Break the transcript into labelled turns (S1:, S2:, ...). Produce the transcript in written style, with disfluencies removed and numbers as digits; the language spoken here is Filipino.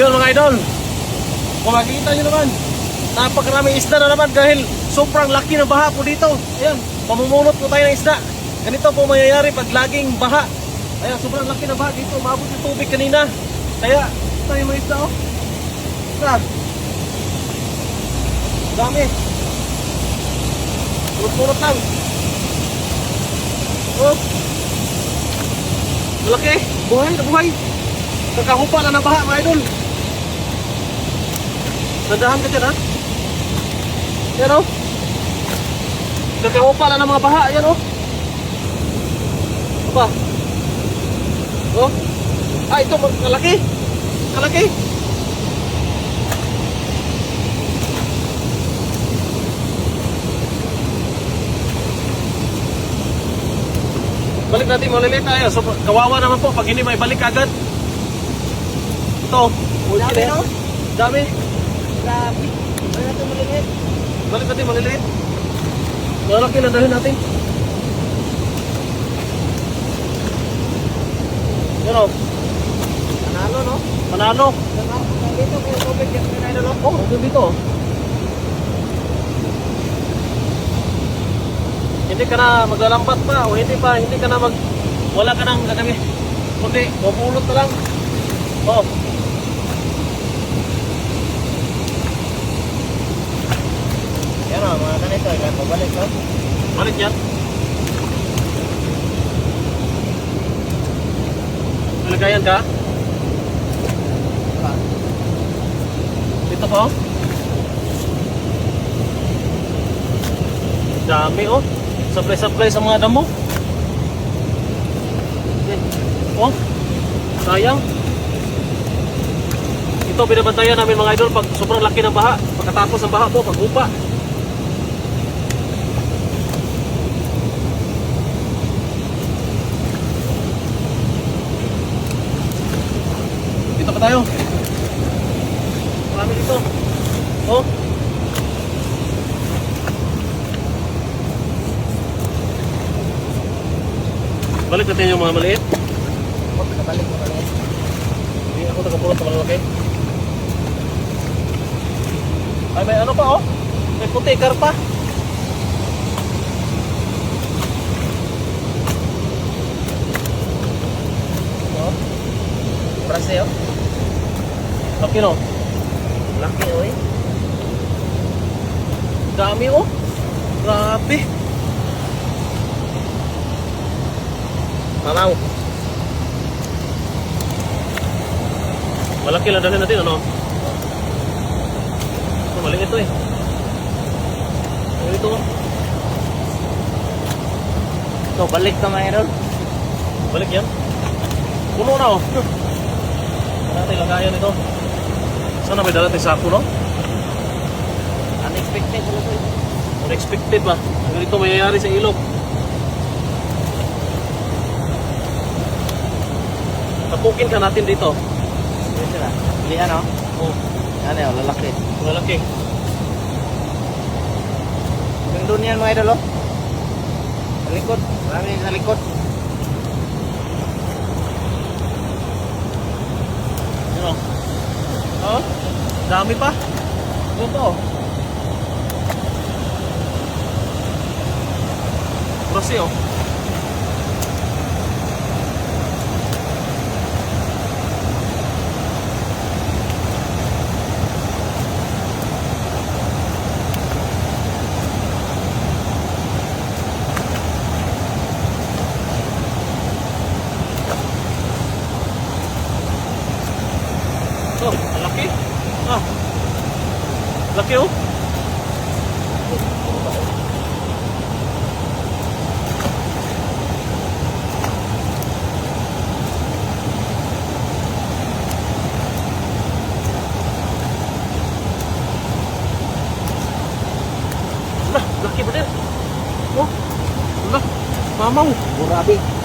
S1: Yun mga idol, kung makikita nyo naman, napakaraming isda na naman dahil sobrang laki ng baha po dito. Ayan, pamumulot po tayo ng isda. Ganito po mangyayari pag laging baha. Ayan, sobrang laki ng baha dito, maabot yung tubig kanina. Kaya, ito yung mga isda, oh. Saan? Dami. Pulot-pulot lang. Oh. Malaki, buhay na buhay. Kakahupa na ng baha mga idol. Nandahan ka dyan ha. Yan o. Kakahupa na ng mga baha. Yan o. Apa? Oh. Ah, ito kalaki. Kalaki. Balik natin maliliit tayo. So, kawawa naman po pag hindi may balik agad. Ito.
S2: Dami, no?
S1: Dami.
S2: Grabe. Balik natin maliliit.
S1: Balik natin maliliit. Malaki na dahil natin. Yan o.
S2: Panalo, no?
S1: Panalo.
S2: Dito, kung tubig yan, pinay na, no?
S1: Oh, dito. Hindi ka na maglalambat pa o hindi ka na wala ka nang gagawin. Kundi, pupulot na lang. Oh.
S2: Yan o, mga ganito. Yan, pabalik, no?
S1: Balik yan. Nalagayan ka? Dito po. Dami oh. Supply sa mga damo. Oh. Sayang. Ito binabantayan namin mga idol pag sobrang laki ng baha. Pagkatapos ng baha po, pag-upa. Dito pa tayo. Marami dito. Oh. Balik natin yung mga maliit.
S2: Balik mo maliit.
S1: Hindi ako tagapulot sa malalaki. Ay, may ano pa oh. May puti, karpa.
S2: Oh. Prase, oh.
S1: Laki no?
S2: Laki, oy.
S1: Dami oh. Grabe.
S2: Mamaw.
S1: Malaki lang dalhin natin ano? Ito, maliit ito eh. Ito oh.
S2: Ito, balik ka mga idol.
S1: Balik yan. Puno na oh. Saan natin lagayan ito? Sana may dala tayo sako no?
S2: Unexpected pala ito.
S1: Unexpected ba? Ganito mayayari sa ilog. Tapukin ka natin dito.
S2: Dito sila. Lihan, no?
S1: Oh,
S2: Yan, yun, lalaki.
S1: malaki.
S2: Yung doon yan mga idol, oh. Sa likod. Marami sa likod.
S1: Ano? Oh, dami pa. Ito. Prasi oh. Oh, laki. Ah. Laki oh. Lah, laki ba din? Oh. Lah, mamaw.
S2: Grabe.